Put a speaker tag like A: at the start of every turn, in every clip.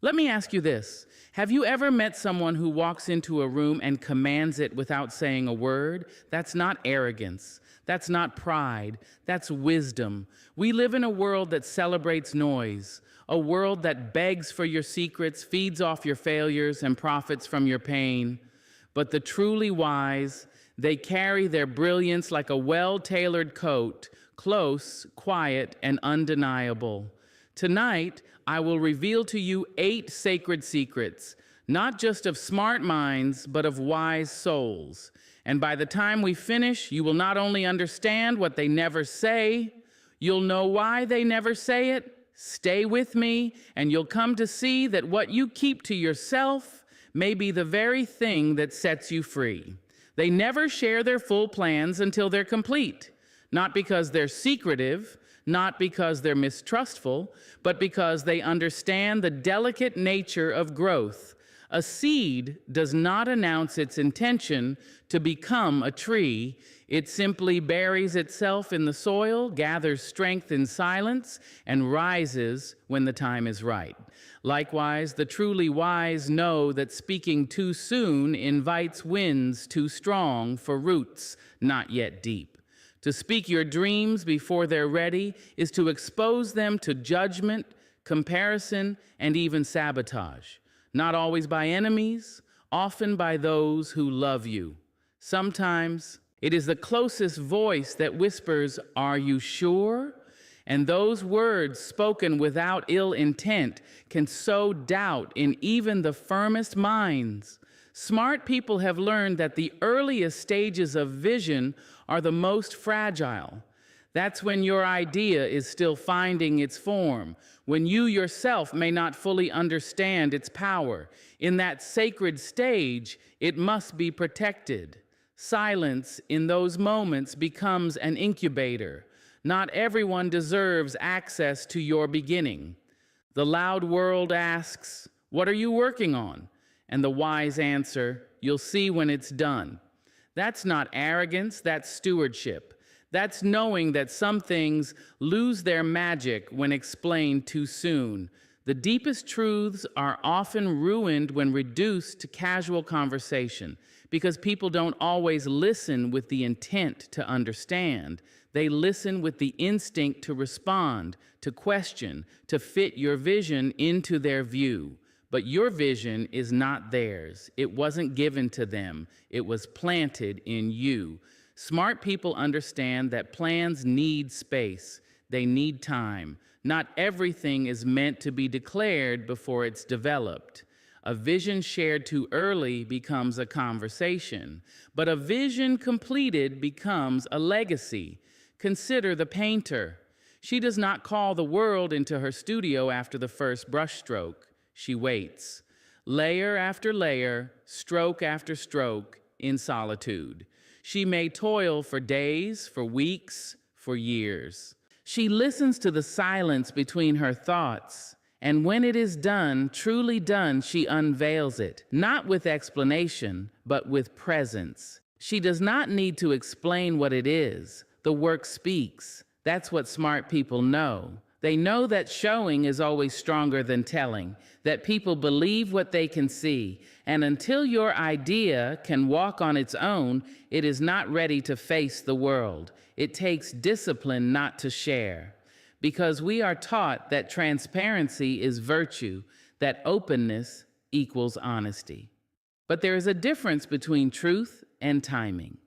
A: Let me ask you this. Have you ever met someone who walks into a room and commands it without saying a word? That's not arrogance. That's not pride. That's wisdom. We live in a world that celebrates noise, a world that begs for your secrets, feeds off your failures, and profits from your pain. But the truly wise, they carry their brilliance like a well-tailored coat, close, quiet, and undeniable. Tonight, I will reveal to you 8 sacred secrets, not just of smart minds, but of wise souls. And by the time we finish, you will not only understand what they never say, you'll know why they never say it. Stay with me, and you'll come to see that what you keep to yourself may be the very thing that sets you free. They never share their full plans until they're complete, not because they're secretive, not because they're mistrustful, but because they understand the delicate nature of growth. A seed does not announce its intention to become a tree. It simply buries itself in the soil, gathers strength in silence, and rises when the time is right. Likewise, the truly wise know that speaking too soon invites winds too strong for roots not yet deep. To speak your dreams before they're ready is to expose them to judgment, comparison, and even sabotage. Not always by enemies, often by those who love you. Sometimes it is the closest voice that whispers, "Are you sure?" And those words spoken without ill intent can sow doubt in even the firmest minds. Smart people have learned that the earliest stages of vision are the most fragile. That's when your idea is still finding its form, when you yourself may not fully understand its power. In that sacred stage, it must be protected. Silence in those moments becomes an incubator. Not everyone deserves access to your beginning. The loud world asks, "What are you working on?" And the wise answer, "You'll see when it's done." That's not arrogance, that's stewardship. That's knowing that some things lose their magic when explained too soon. The deepest truths are often ruined when reduced to casual conversation, because people don't always listen with the intent to understand. They listen with the instinct to respond, to question, to fit your vision into their view. But your vision is not theirs. It wasn't given to them. It was planted in you. Smart people understand that plans need space. They need time. Not everything is meant to be declared before it's developed. A vision shared too early becomes a conversation, but a vision completed becomes a legacy. Consider the painter. She does not call the world into her studio after the first brushstroke. She waits, layer after layer, stroke after stroke, in solitude. She may toil for days, for weeks, for years. She listens to the silence between her thoughts, and when it is done, truly done, she unveils it, not with explanation, but with presence. She does not need to explain what it is. The work speaks. That's what smart people know. They know that showing is always stronger than telling, that people believe what they can see, and until your idea can walk on its own, it is not ready to face the world. It takes discipline not to share, because we are taught that transparency is virtue, that openness equals honesty. But there is a difference between truth and timing.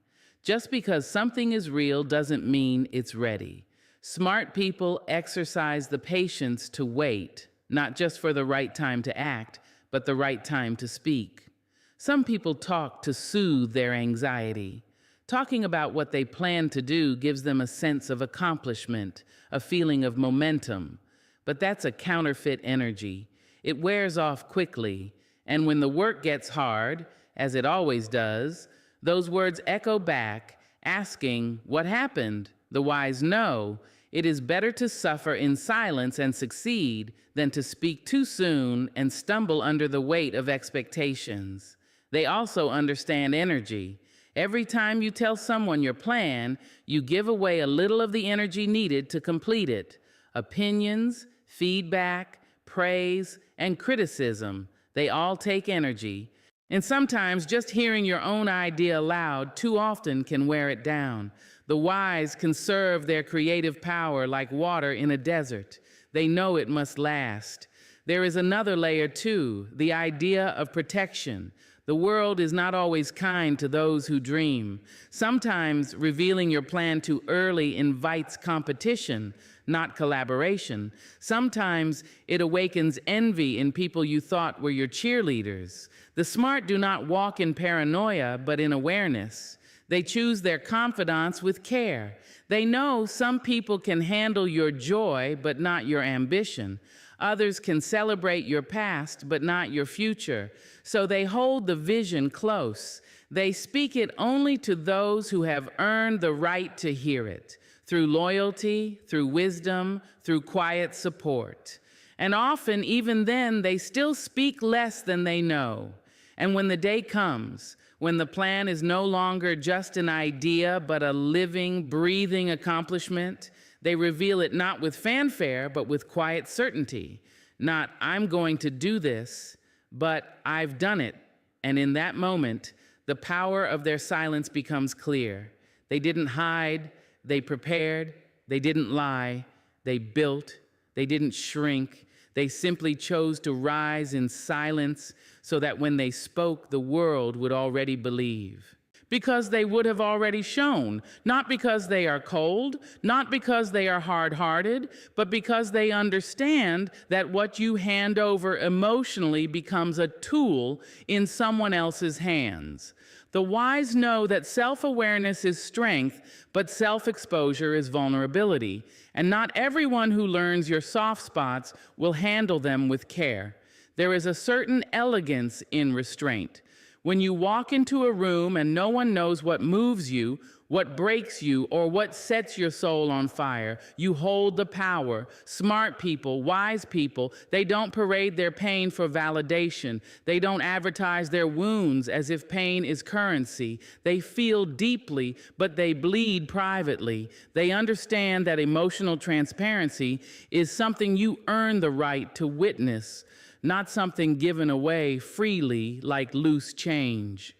A: Just because something is real doesn't mean it's ready. Smart people exercise the patience to wait, not just for the right time to act, but the right time to speak. Some people talk to soothe their anxiety. Talking about what they plan to do gives them a sense of accomplishment, a feeling of momentum. But that's a counterfeit energy. It wears off quickly, and when the work gets hard, as it always does, those words echo back, asking, "What happened?" The wise know it is better to suffer in silence and succeed than to speak too soon and stumble under the weight of expectations. They also understand energy. Every time you tell someone your plan, you give away a little of the energy needed to complete it. Opinions, feedback, praise, and criticism. They all take energy. And sometimes just hearing your own idea aloud too often can wear it down. The wise conserve their creative power like water in a desert. They know it must last. There is another layer too, the idea of protection. The world is not always kind to those who dream. Sometimes revealing your plan too early invites competition, not collaboration. Sometimes it awakens envy in people you thought were your cheerleaders. The smart do not walk in paranoia, but in awareness. They choose their confidants with care. They know some people can handle your joy, but not your ambition. Others can celebrate your past, but not your future. So they hold the vision close. They speak it only to those who have earned the right to hear it, through loyalty, through wisdom, through quiet support. And often, even then, they still speak less than they know. And when the day comes, when the plan is no longer just an idea, but a living, breathing accomplishment, they reveal it not with fanfare, but with quiet certainty. Not, I'm going to do this, but I've done it. And in that moment, the power of their silence becomes clear. They didn't hide, they prepared, they didn't lie, they built, they didn't shrink. They simply chose to rise in silence so that when they spoke, the world would already believe. Because they would have already shown, not because they are cold, not because they are hard-hearted, but because they understand that what you hand over emotionally becomes a tool in someone else's hands. The wise know that self-awareness is strength, but self-exposure is vulnerability, and not everyone who learns your soft spots will handle them with care. There is a certain elegance in restraint. When you walk into a room and no one knows what moves you, what breaks you, or what sets your soul on fire, you hold the power. Smart people, wise people, they don't parade their pain for validation. They don't advertise their wounds as if pain is currency. They feel deeply, but they bleed privately. They understand that emotional transparency is something you earn the right to witness, not something given away freely like loose change.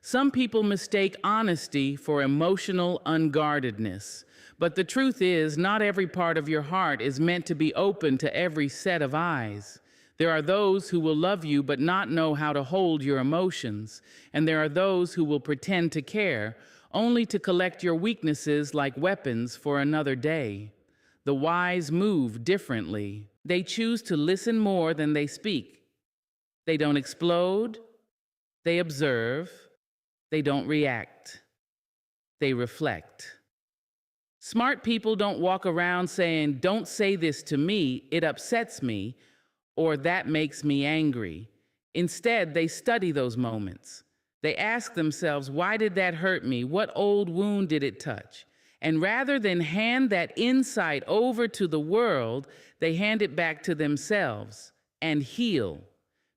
A: Some people mistake honesty for emotional unguardedness, but the truth is not every part of your heart is meant to be open to every set of eyes. There are those who will love you but not know how to hold your emotions, and there are those who will pretend to care only to collect your weaknesses like weapons for another day. The wise move differently. They choose to listen more than they speak. They don't explode. They observe. They don't react. They reflect. Smart people don't walk around saying, "Don't say this to me, it upsets me," or "that makes me angry." Instead, they study those moments. They ask themselves, why did that hurt me? What old wound did it touch? And rather than hand that insight over to the world, they hand it back to themselves and heal.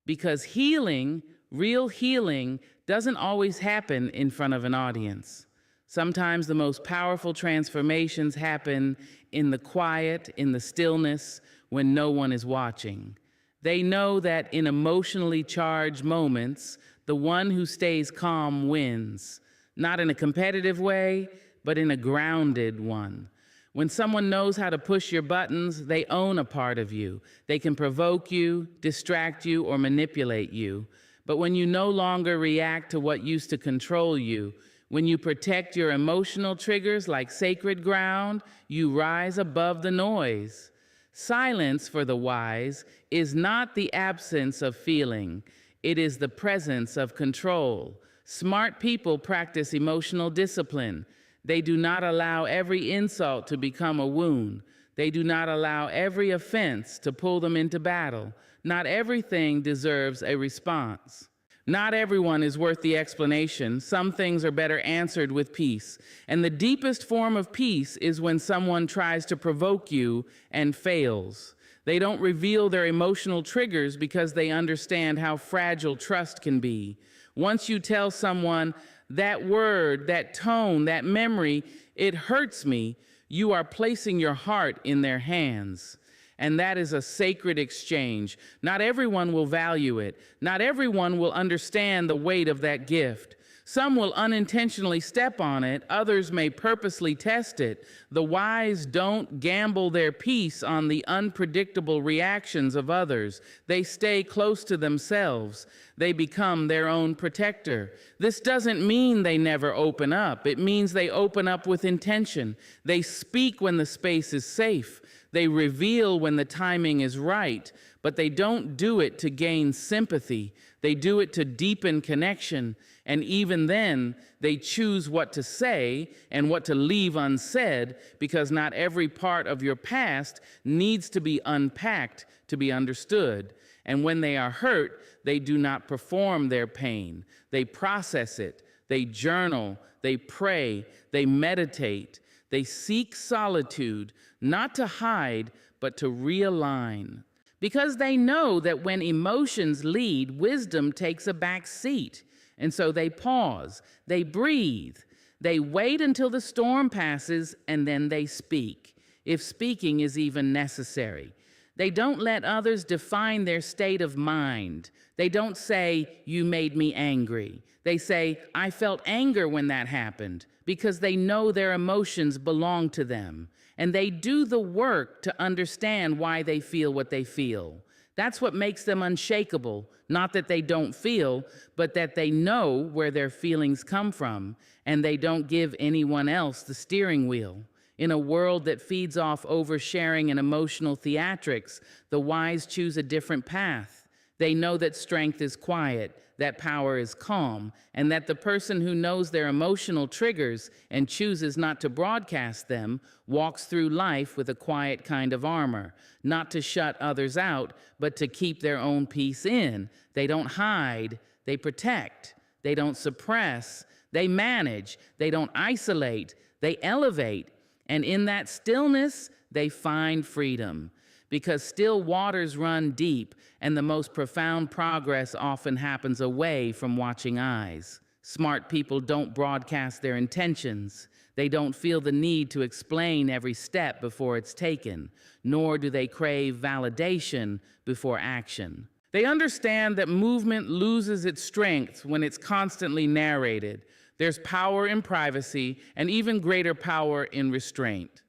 A: Because healing, real healing, doesn't always happen in front of an audience. Sometimes the most powerful transformations happen in the quiet, in the stillness, when no one is watching. They know that in emotionally charged moments, the one who stays calm wins, not in a competitive way, but in a grounded one. When someone knows how to push your buttons, they own a part of you. They can provoke you, distract you, or manipulate you. But when you no longer react to what used to control you, when you protect your emotional triggers like sacred ground, you rise above the noise. Silence, for the wise, is not the absence of feeling. It is the presence of control. Smart people practice emotional discipline. They do not allow every insult to become a wound. They do not allow every offense to pull them into battle. Not everything deserves a response. Not everyone is worth the explanation. Some things are better answered with peace. And the deepest form of peace is when someone tries to provoke you and fails. They don't reveal their emotional triggers because they understand how fragile trust can be. Once you tell someone, that word, that tone, that memory, it hurts me, you are placing your heart in their hands. And that is a sacred exchange. Not everyone will value it. Not everyone will understand the weight of that gift. Some will unintentionally step on it, others may purposely test it. The wise don't gamble their peace on the unpredictable reactions of others. They stay close to themselves. They become their own protector. This doesn't mean they never open up. It means they open up with intention. They speak when the space is safe. They reveal when the timing is right, but they don't do it to gain sympathy. They do it to deepen connection. And even then, they choose what to say and what to leave unsaid, because not every part of your past needs to be unpacked to be understood. And when they are hurt, they do not perform their pain. They process it. They journal. They pray. They meditate. They seek solitude, not to hide, but to realign. Because they know that when emotions lead, wisdom takes a back seat. And so they pause, they breathe, they wait until the storm passes, and then they speak, if speaking is even necessary. They don't let others define their state of mind. They don't say, "You made me angry." They say, "I felt anger when that happened," because they know their emotions belong to them. And they do the work to understand why they feel what they feel. That's what makes them unshakable. Not that they don't feel, but that they know where their feelings come from, and they don't give anyone else the steering wheel. In a world that feeds off oversharing and emotional theatrics, the wise choose a different path. They know that strength is quiet, that power is calm, and that the person who knows their emotional triggers and chooses not to broadcast them walks through life with a quiet kind of armor, not to shut others out, but to keep their own peace in. They don't hide, they protect. They don't suppress, they manage. They don't isolate, they elevate. And in that stillness, they find freedom. Because still waters run deep, and the most profound progress often happens away from watching eyes. Smart people don't broadcast their intentions. They don't feel the need to explain every step before it's taken, nor do they crave validation before action. They understand that movement loses its strength when it's constantly narrated. There's power in privacy and even greater power in restraint.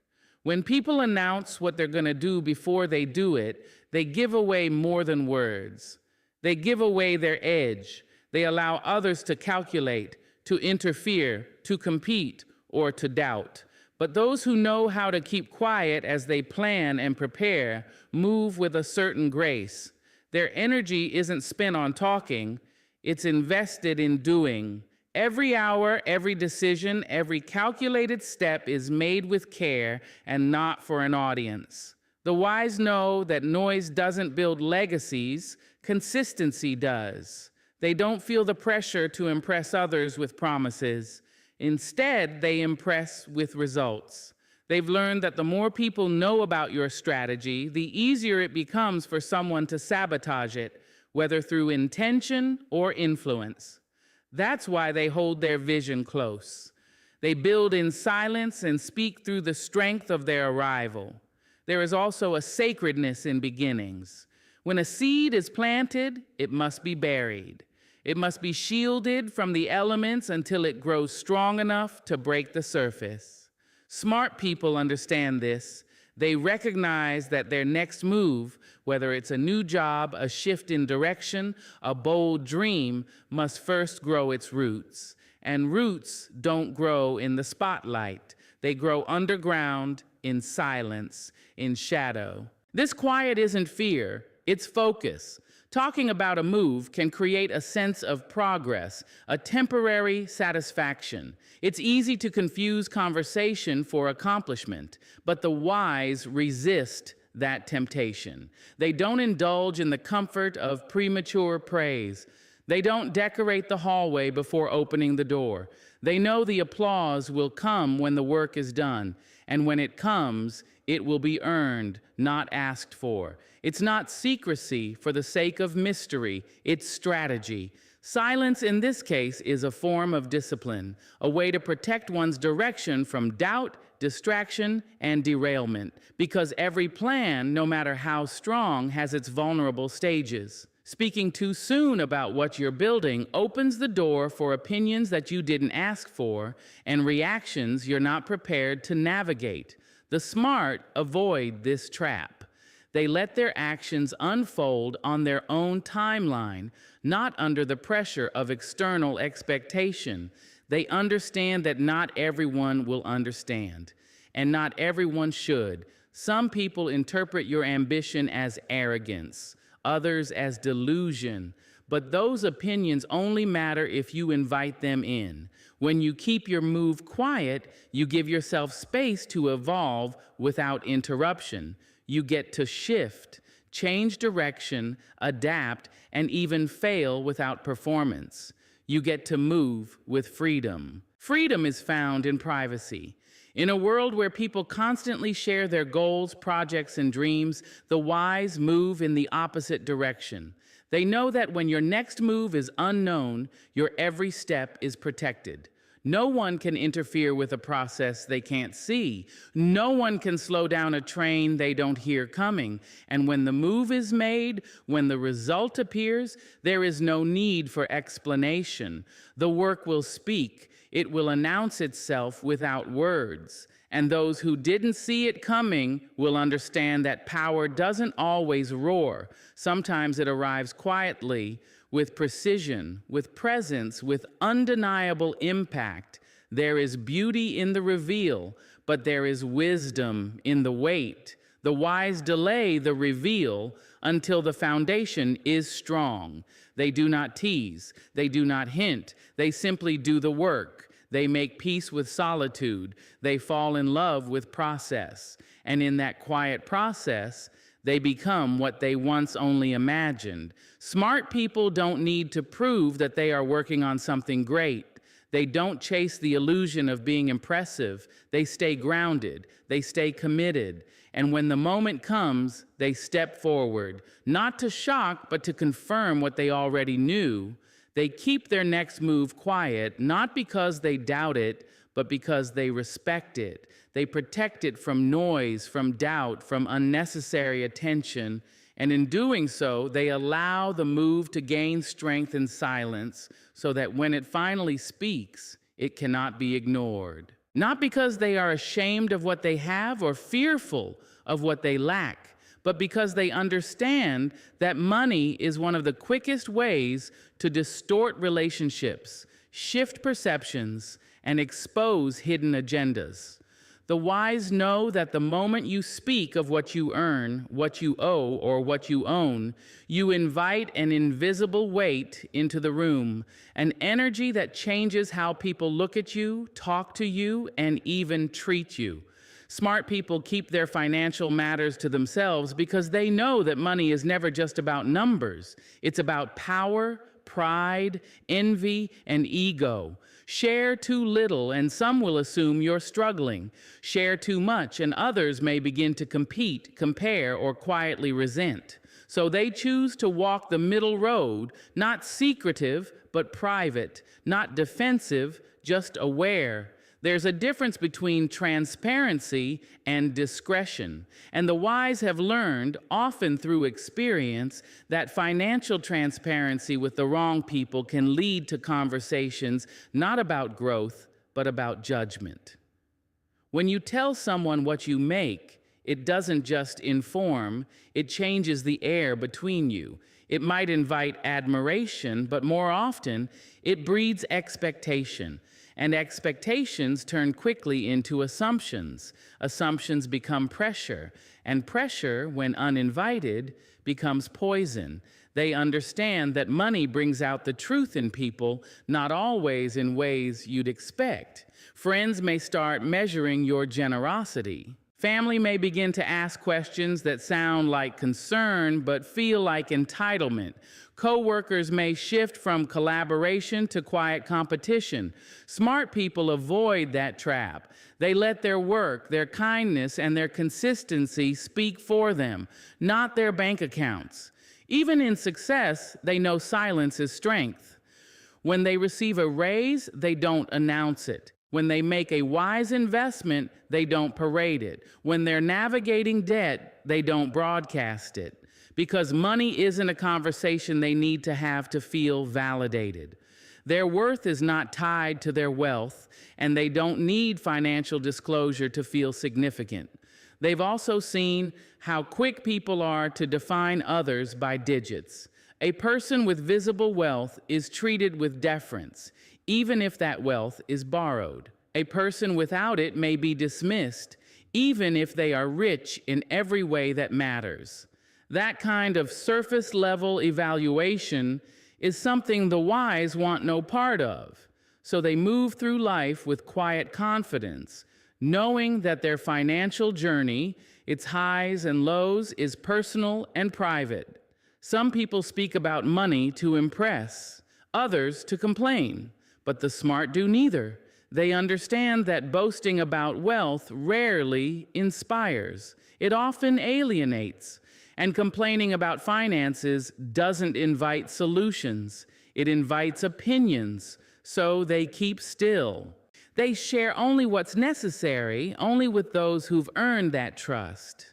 A: When people announce what they're going to do before they do it, they give away more than words. They give away their edge. They allow others to calculate, to interfere, to compete, or to doubt. But those who know how to keep quiet as they plan and prepare move with a certain grace. Their energy isn't spent on talking, it's invested in doing. Every hour, every decision, every calculated step is made with care and not for an audience. The wise know that noise doesn't build legacies, consistency does. They don't feel the pressure to impress others with promises. Instead, they impress with results. They've learned that the more people know about your strategy, the easier it becomes for someone to sabotage it, whether through intention or influence. That's why they hold their vision close. They build in silence and speak through the strength of their arrival. There is also a sacredness in beginnings. When a seed is planted, it must be buried. It must be shielded from the elements until it grows strong enough to break the surface. Smart people understand this. They recognize that their next move, whether it's a new job, a shift in direction, a bold dream, must first grow its roots. And roots don't grow in the spotlight. They grow underground, in silence, in shadow. This quiet isn't fear, it's focus. Talking about a move can create a sense of progress, a temporary satisfaction. It's easy to confuse conversation for accomplishment, but the wise resist that temptation. They don't indulge in the comfort of premature praise. They don't decorate the hallway before opening the door. They know the applause will come when the work is done, and when it comes, it will be earned, not asked for. It's not secrecy for the sake of mystery, it's strategy. Silence in this case is a form of discipline, a way to protect one's direction from doubt, distraction, and derailment, because every plan, no matter how strong, has its vulnerable stages. Speaking too soon about what you're building opens the door for opinions that you didn't ask for and reactions you're not prepared to navigate. The smart avoid this trap. They let their actions unfold on their own timeline, not under the pressure of external expectation. They understand that not everyone will understand, and not everyone should. Some people interpret your ambition as arrogance, others as delusion, but those opinions only matter if you invite them in. When you keep your move quiet, you give yourself space to evolve without interruption. You get to shift, change direction, adapt, and even fail without performance. You get to move with freedom. Freedom is found in privacy. In a world where people constantly share their goals, projects, and dreams, the wise move in the opposite direction. They know that when your next move is unknown, your every step is protected. No one can interfere with a process they can't see. No one can slow down a train they don't hear coming. And when the move is made, when the result appears, there is no need for explanation. The work will speak. It will announce itself without words. And those who didn't see it coming will understand that power doesn't always roar. Sometimes it arrives quietly, with precision, with presence, with undeniable impact. There is beauty in the reveal, but there is wisdom in the wait. The wise delay the reveal until the foundation is strong. They do not tease, they do not hint, they simply do the work. They make peace with solitude. They fall in love with process. And in that quiet process, they become what they once only imagined. Smart people don't need to prove that they are working on something great. They don't chase the illusion of being impressive. They stay grounded. They stay committed. And when the moment comes, they step forward, not to shock, but to confirm what they already knew. They keep their next move quiet, not because they doubt it, but because they respect it. They protect it from noise, from doubt, from unnecessary attention, and in doing so, they allow the move to gain strength in silence so that when it finally speaks, it cannot be ignored. Not because they are ashamed of what they have or fearful of what they lack, but because they understand that money is one of the quickest ways to distort relationships, shift perceptions, and expose hidden agendas. The wise know that the moment you speak of what you earn, what you owe, or what you own, you invite an invisible weight into the room, an energy that changes how people look at you, talk to you, and even treat you. Smart people keep their financial matters to themselves because they know that money is never just about numbers. It's about power, pride, envy, and ego. Share too little, and some will assume you're struggling. Share too much, and others may begin to compete, compare, or quietly resent. So they choose to walk the middle road, not secretive, but private, not defensive, just aware. There's a difference between transparency and discretion, and the wise have learned, often through experience, that financial transparency with the wrong people can lead to conversations not about growth, but about judgment. When you tell someone what you make, it doesn't just inform, it changes the air between you. It might invite admiration, but more often, it breeds expectation. And expectations turn quickly into assumptions. Assumptions become pressure, and pressure, when uninvited, becomes poison. They understand that money brings out the truth in people, not always in ways you'd expect. Friends may start measuring your generosity. Family may begin to ask questions that sound like concern but feel like entitlement. Co-workers may shift from collaboration to quiet competition. Smart people avoid that trap. They let their work, their kindness, and their consistency speak for them, not their bank accounts. Even in success, they know silence is strength. When they receive a raise, they don't announce it. When they make a wise investment, they don't parade it. When they're navigating debt, they don't broadcast it. Because money isn't a conversation they need to have to feel validated. Their worth is not tied to their wealth, and they don't need financial disclosure to feel significant. They've also seen how quick people are to define others by digits. A person with visible wealth is treated with deference, even if that wealth is borrowed. A person without it may be dismissed, even if they are rich in every way that matters. That kind of surface-level evaluation is something the wise want no part of. So they move through life with quiet confidence, knowing that their financial journey, its highs and lows, is personal and private. Some people speak about money to impress, others to complain, but the smart do neither. They understand that boasting about wealth rarely inspires. It often alienates, and complaining about finances doesn't invite solutions. It invites opinions, so they keep still. They share only what's necessary, only with those who've earned that trust.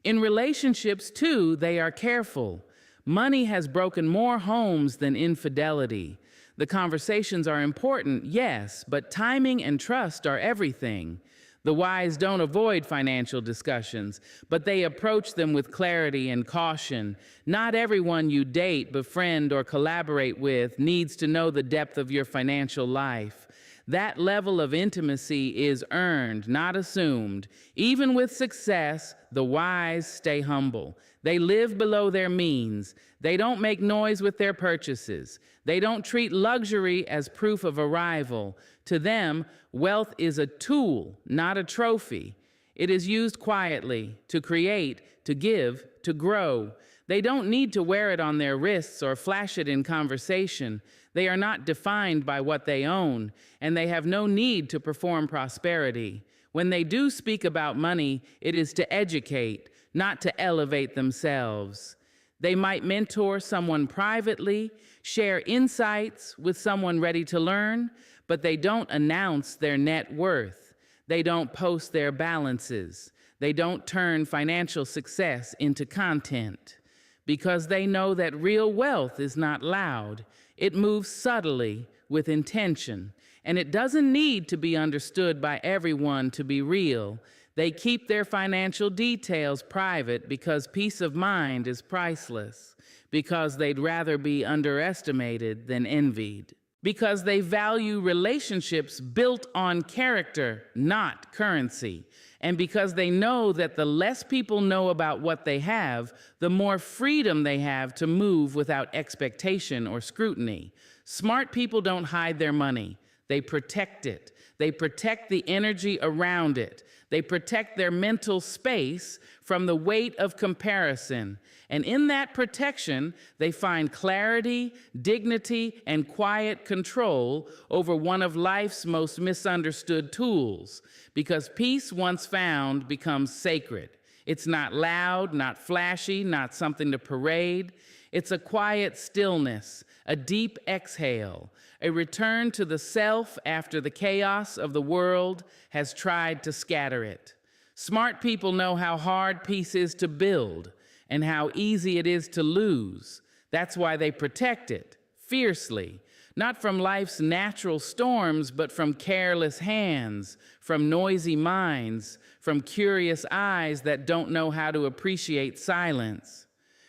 A: In relationships, too, they are careful. Money has broken more homes than infidelity. The conversations are important, yes, but timing and trust are everything. The wise don't avoid financial discussions, but they approach them with clarity and caution. Not everyone you date, befriend, or collaborate with needs to know the depth of your financial life. That level of intimacy is earned, not assumed. Even with success, the wise stay humble. They live below their means. They don't make noise with their purchases. They don't treat luxury as proof of arrival. To them, wealth is a tool, not a trophy. It is used quietly to create, to give, to grow. They don't need to wear it on their wrists or flash it in conversation. They are not defined by what they own, and they have no need to perform prosperity. When they do speak about money, it is to educate, not to elevate themselves. They might mentor someone privately, share insights with someone ready to learn, but they don't announce their net worth. They don't post their balances. They don't turn financial success into content, because they know that real wealth is not loud. It moves subtly with intention, and it doesn't need to be understood by everyone to be real. They keep their financial details private because peace of mind is priceless, because they'd rather be underestimated than envied, because they value relationships built on character, not currency, and because they know that the less people know about what they have, the more freedom they have to move without expectation or scrutiny. Smart people don't hide their money. They protect it. They protect the energy around it. They protect their mental space from the weight of comparison. And in that protection, they find clarity, dignity, and quiet control over one of life's most misunderstood tools. Because peace, once found, becomes sacred. It's not loud, not flashy, not something to parade. It's a quiet stillness, a deep exhale, a return to the self after the chaos of the world has tried to scatter it. Smart people know how hard peace is to build and how easy it is to lose. That's why they protect it fiercely, not from life's natural storms, but from careless hands, from noisy minds, from curious eyes that don't know how to appreciate silence.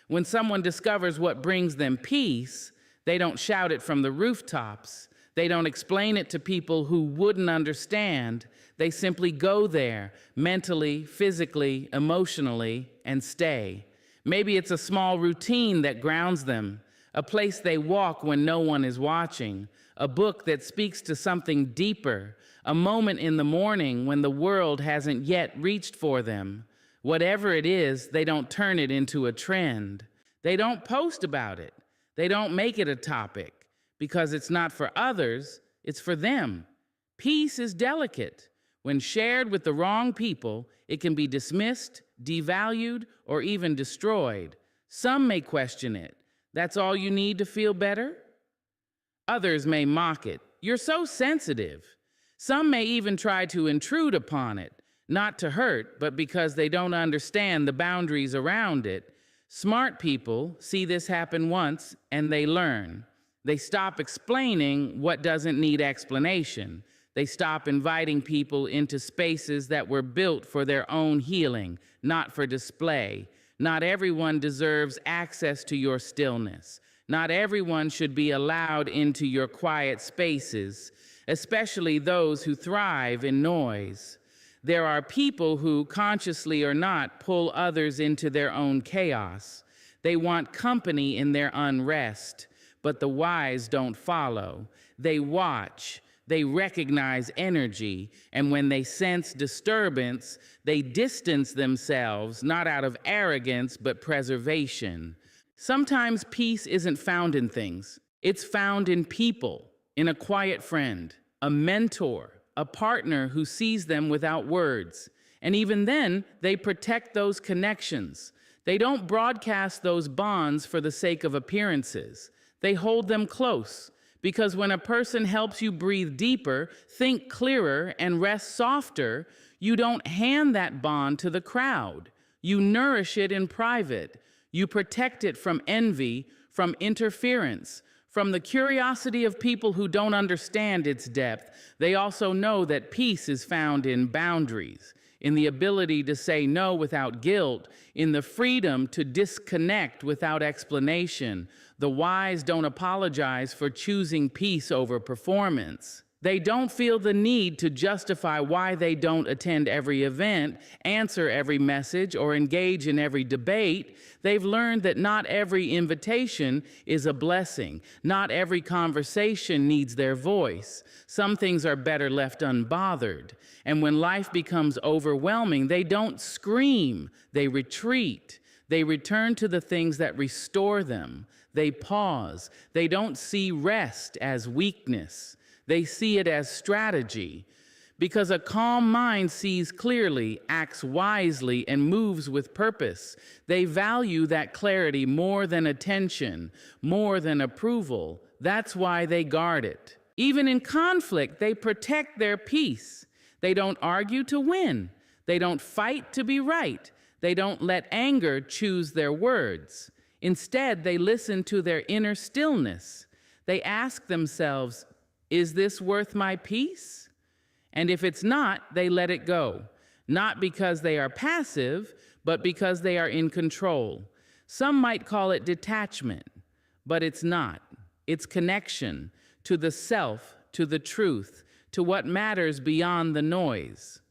A: When someone discovers what brings them peace, they don't shout it from the rooftops. They don't explain it to people who wouldn't understand. They simply go there, mentally, physically, emotionally, and stay. Maybe it's a small routine that grounds them, a place they walk when no one is watching, a book that speaks to something deeper, a moment in the morning when the world hasn't yet reached for them. Whatever it is, they don't turn it into a trend. They don't post about it. They don't make it a topic, because it's not for others, it's for them. Peace is delicate. When shared with the wrong people, it can be dismissed, devalued, or even destroyed. Some may question it. That's all you need to feel better? Others may mock it. You're so sensitive. Some may even try to intrude upon it, not to hurt, but because they don't understand the boundaries around it. Smart people see this happen once and they learn. They stop explaining what doesn't need explanation. They stop inviting people into spaces that were built for their own healing, not for display. Not everyone deserves access to your stillness. Not everyone should be allowed into your quiet spaces, especially those who thrive in noise. There are people who, consciously or not, pull others into their own chaos. They want company in their unrest, but the wise don't follow. They watch. They recognize energy, and when they sense disturbance, they distance themselves, not out of arrogance, but preservation. Sometimes peace isn't found in things. It's found in people, in a quiet friend, a mentor, a partner who sees them without words. And even then, they protect those connections. They don't broadcast those bonds for the sake of appearances. They hold them close. Because when a person helps you breathe deeper, think clearer, and rest softer, you don't hand that bond to the crowd. You nourish it in private. You protect it from envy, from interference, from the curiosity of people who don't understand its depth. They also know that peace is found in boundaries, in the ability to say no without guilt, in the freedom to disconnect without explanation. The wise don't apologize for choosing peace over performance. They don't feel the need to justify why they don't attend every event, answer every message, or engage in every debate. They've learned that not every invitation is a blessing. Not every conversation needs their voice. Some things are better left unbothered. And when life becomes overwhelming, they don't scream, they retreat. They return to the things that restore them. They pause. They don't see rest as weakness. They see it as strategy. Because a calm mind sees clearly, acts wisely, and moves with purpose. They value that clarity more than attention, more than approval. That's why they guard it. Even in conflict, they protect their peace. They don't argue to win. They don't fight to be right. They don't let anger choose their words. Instead, they listen to their inner stillness. They ask themselves, is this worth my peace? And if it's not, they let it go. Not because they are passive, but because they are in control. Some might call it detachment, but it's not. It's connection to the self, to the truth, to what matters beyond the noise.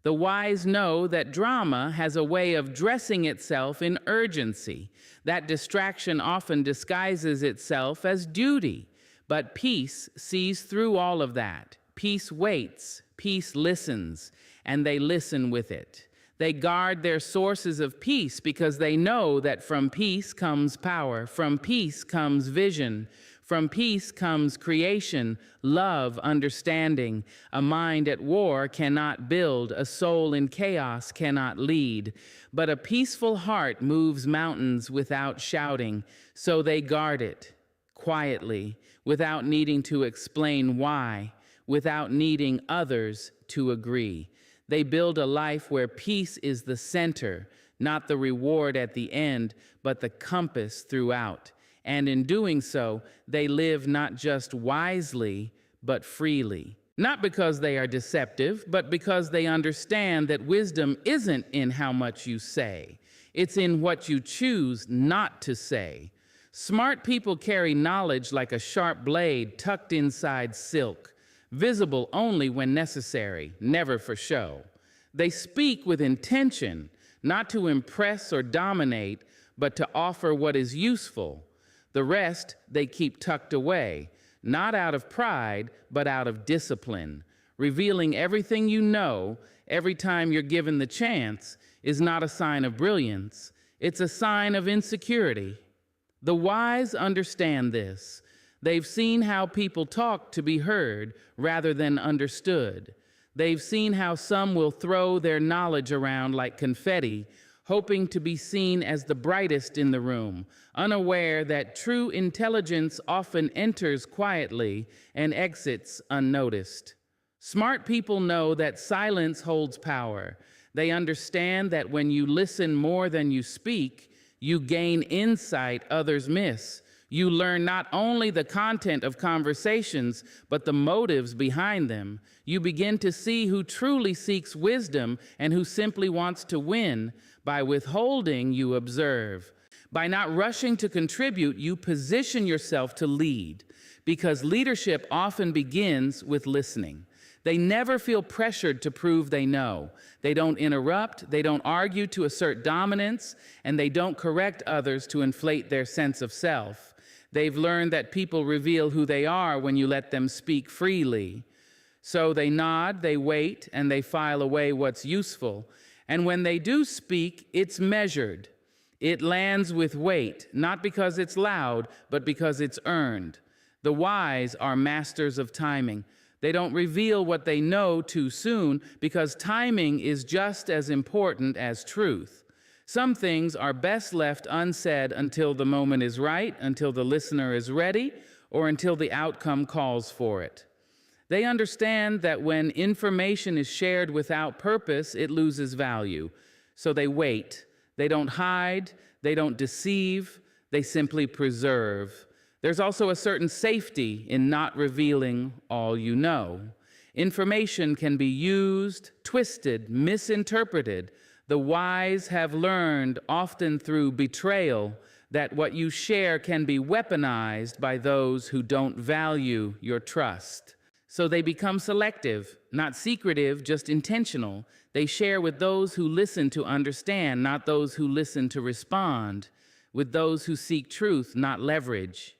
A: The wise know that drama has a way of dressing itself in urgency. That distraction often disguises itself as duty. But peace sees through all of that. Peace waits, peace listens, and they listen with it. They guard their sources of peace because they know that from peace comes power, from peace comes vision, from peace comes creation, love, understanding. A mind at war cannot build, a soul in chaos cannot lead. But a peaceful heart moves mountains without shouting, so they guard it quietly, without needing to explain why, without needing others to agree. They build a life where peace is the center, not the reward at the end, but the compass throughout. And in doing so, they live not just wisely, but freely. Not because they are deceptive, but because they understand that wisdom isn't in how much you say. It's in what you choose not to say. Smart people carry knowledge like a sharp blade tucked inside silk, visible only when necessary, never for show. They speak with intention, not to impress or dominate, but to offer what is useful. The rest they keep tucked away, not out of pride, but out of discipline. Revealing everything you know every time you're given the chance is not a sign of brilliance. It's a sign of insecurity. The wise understand this. They've seen how people talk to be heard rather than understood. They've seen how some will throw their knowledge around like confetti, hoping to be seen as the brightest in the room, unaware that true intelligence often enters quietly and exits unnoticed. Smart people know that silence holds power. They understand that when you listen more than you speak, you gain insight others miss. You learn not only the content of conversations, but the motives behind them. You begin to see who truly seeks wisdom and who simply wants to win. By withholding, you observe. By not rushing to contribute, you position yourself to lead, because leadership often begins with listening. They never feel pressured to prove they know. They don't interrupt, they don't argue to assert dominance, and they don't correct others to inflate their sense of self. They've learned that people reveal who they are when you let them speak freely. So they nod, they wait, and they file away what's useful. And when they do speak, it's measured. It lands with weight, not because it's loud, but because it's earned. The wise are masters of timing. They don't reveal what they know too soon, because timing is just as important as truth. Some things are best left unsaid until the moment is right, until the listener is ready, or until the outcome calls for it. They understand that when information is shared without purpose, it loses value. So they wait. They don't hide. They don't deceive. They simply preserve. There's also a certain safety in not revealing all you know. Information can be used, twisted, misinterpreted. The wise have learned, often through betrayal, that what you share can be weaponized by those who don't value your trust. So they become selective, not secretive, just intentional. They share with those who listen to understand, not those who listen to respond, with those who seek truth, not leverage.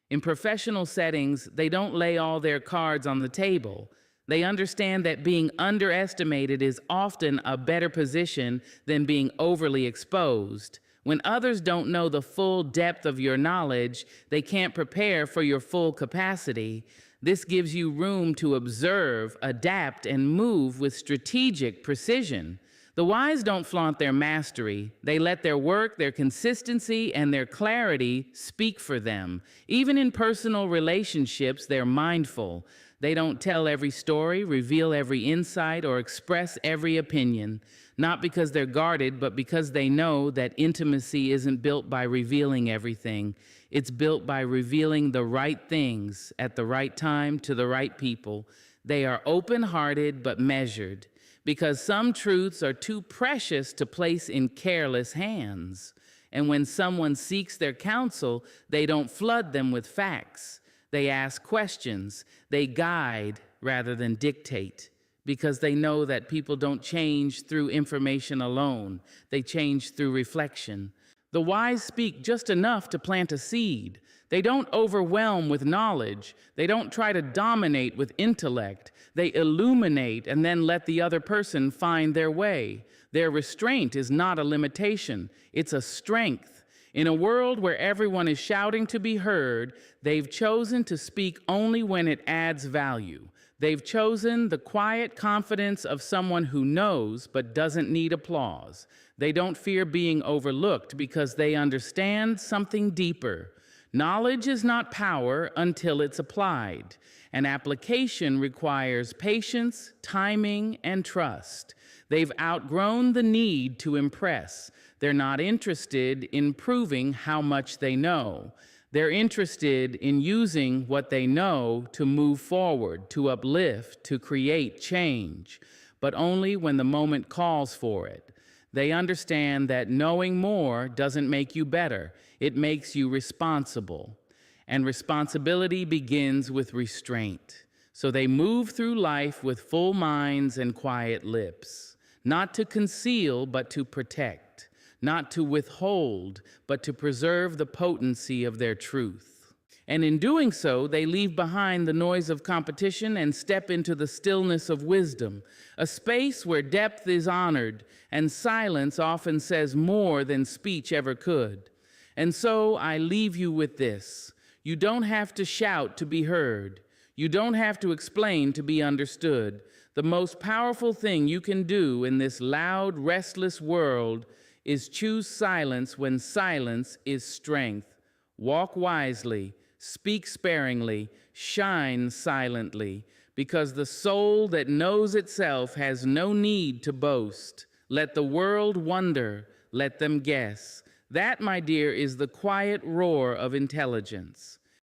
A: In professional settings, they don't lay all their cards on the table. They understand that being underestimated is often a better position than being overly exposed. When others don't know the full depth of your knowledge, they can't prepare for your full capacity. This gives you room to observe, adapt, and move with strategic precision. The wise don't flaunt their mastery. They let their work, their consistency, and their clarity speak for them. Even in personal relationships, they're mindful. They don't tell every story, reveal every insight, or express every opinion. Not because they're guarded, but because they know that intimacy isn't built by revealing everything. It's built by revealing the right things at the right time to the right people. They are open-hearted but measured, because some truths are too precious to place in careless hands. And when someone seeks their counsel, they don't flood them with facts. They ask questions. They guide rather than dictate, because they know that people don't change through information alone. They change through reflection. The wise speak just enough to plant a seed. They don't overwhelm with knowledge. They don't try to dominate with intellect. They illuminate and then let the other person find their way. Their restraint is not a limitation. It's a strength. In a world where everyone is shouting to be heard, they've chosen to speak only when it adds value. They've chosen the quiet confidence of someone who knows but doesn't need applause. They don't fear being overlooked because they understand something deeper. Knowledge is not power until it's applied. An application requires patience, timing, and trust. They've outgrown the need to impress. They're not interested in proving how much they know. They're interested in using what they know to move forward, to uplift, to create change, but only when the moment calls for it. They understand that knowing more doesn't make you better. It makes you responsible. And responsibility begins with restraint. So they move through life with full minds and quiet lips, not to conceal, but to protect, not to withhold, but to preserve the potency of their truth. And in doing so, they leave behind the noise of competition and step into the stillness of wisdom, a space where depth is honored and silence often says more than speech ever could. And so I leave you with this. You don't have to shout to be heard. You don't have to explain to be understood. The most powerful thing you can do in this loud, restless world is choose silence when silence is strength. Walk wisely, speak sparingly, shine silently, because the soul that knows itself has no need to boast. Let the world wonder, let them guess. That, my dear, is the quiet roar of intelligence.